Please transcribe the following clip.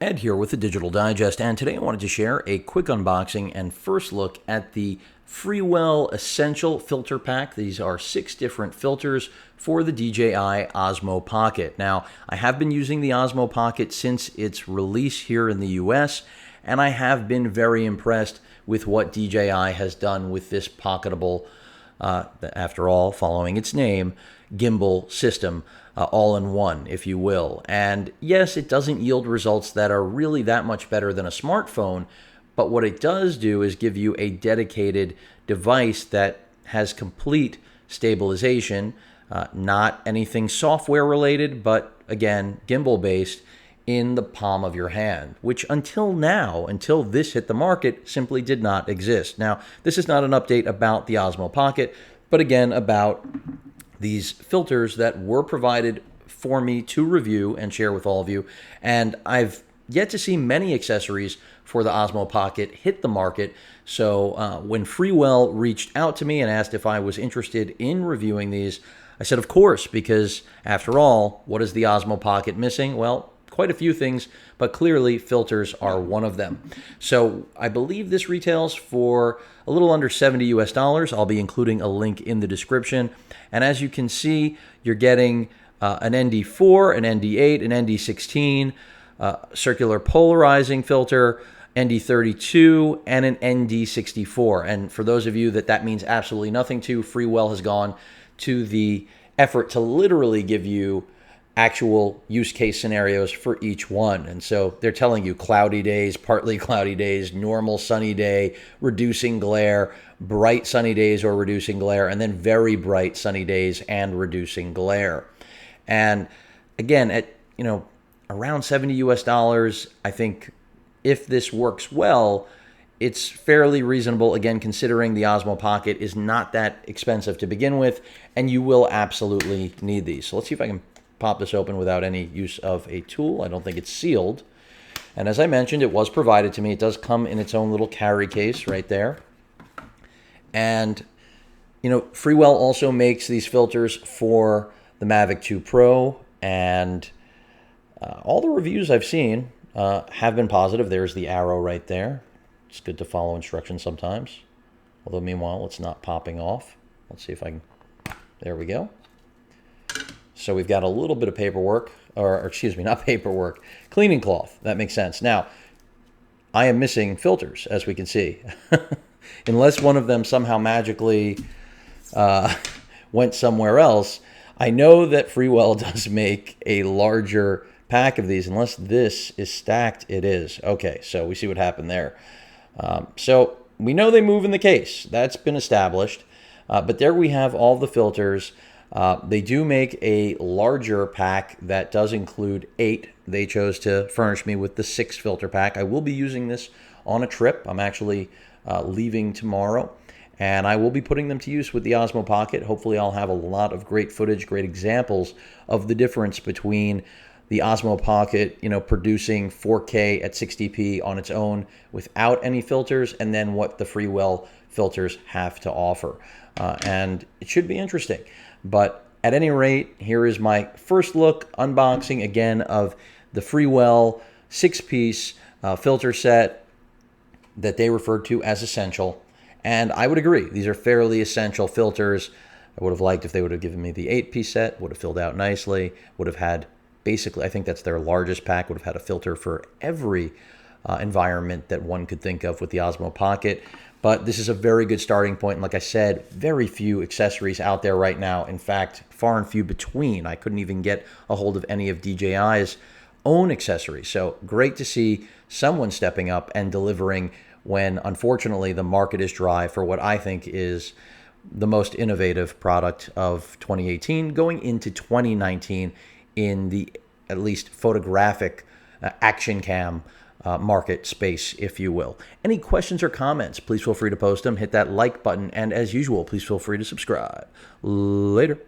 Ed here with the Digital Digest, and today I wanted to share a quick unboxing and first look at the FreeWell Essential Filter Pack. These are 6 different filters for the DJI Osmo Pocket. Now, I have been using the Osmo Pocket since its release here in the US, and I have been very impressed with what DJI has done with this pocketable, after all, following its name, gimbal system, all in one, if you will. And yes, it doesn't yield results that are really that much better than a smartphone, but what it does do is give you a dedicated device that has complete stabilization, not anything software related, but again, gimbal based, in the palm of your hand, which until now, until this hit the market, simply did not exist. Now, this is not an update about the Osmo Pocket, but again, about these filters that were provided for me to review and share with all of you. And I've yet to see many accessories for the Osmo Pocket hit the market. So when FreeWell reached out to me and asked if I was interested in reviewing these, I said, of course, because after all, what is the Osmo Pocket missing? Well, quite a few things, but clearly filters are one of them. So I believe this retails for a little under $70 US. I'll be including a link in the description. And as you can see, you're getting an ND4, an ND8, an ND16, circular polarizing filter, ND32, and an ND64. And for those of you that means absolutely nothing to, FreeWell has gone to the effort to literally give you actual use case scenarios for each one. And so they're telling you cloudy days, partly cloudy days, normal sunny day, reducing glare, bright sunny days or reducing glare, and then very bright sunny days and reducing glare. And again, at around $70 US, I think if this works well, it's fairly reasonable, again, considering the Osmo Pocket is not that expensive to begin with, and you will absolutely need these. So let's see if I can pop this open without any use of a tool. I don't think it's sealed. And as I mentioned, it was provided to me. It does come in its own little carry case right there. And, FreeWell also makes these filters for the Mavic 2 Pro, and all the reviews I've seen have been positive. There's the arrow right there. It's good to follow instructions sometimes. Although, meanwhile, it's not popping off. Let's see if I can. There we go. So we've got a little bit of paperwork, or excuse me, not paperwork, cleaning cloth. That makes sense. Now, I am missing filters, as we can see. Unless one of them somehow magically went somewhere else, I know that FreeWell does make a larger pack of these. Unless this is stacked, it is. Okay, so we see what happened there. So we know they move in the case. That's been established. But there we have all the filters. They do make a larger pack that does include 8. They chose to furnish me with the 6 filter pack. I will be using this on a trip. I'm actually leaving tomorrow, and I will be putting them to use with the Osmo Pocket. Hopefully I'll have a lot of great footage, great examples of the difference between the Osmo Pocket, producing 4K at 60p on its own without any filters, and then what the FreeWell filters have to offer. And it should be interesting. But at any rate, here is my first look, unboxing again of the FreeWell 6-piece filter set that they referred to as essential. And I would agree, these are fairly essential filters. I would have liked if they would have given me the 8-piece set, would have filled out nicely, would have had basically, I think that's their largest pack, would have had a filter for every environment that one could think of with the Osmo Pocket. But this is a very good starting point. And like I said, very few accessories out there right now. In fact, far and few between. I couldn't even get a hold of any of DJI's own accessories. So great to see someone stepping up and delivering when, unfortunately, the market is dry for what I think is the most innovative product of 2018 going into 2019 in the, at least, photographic action cam market space, if you will. Any questions or comments, please feel free to post them. Hit that like button. And as usual, please feel free to subscribe. Later.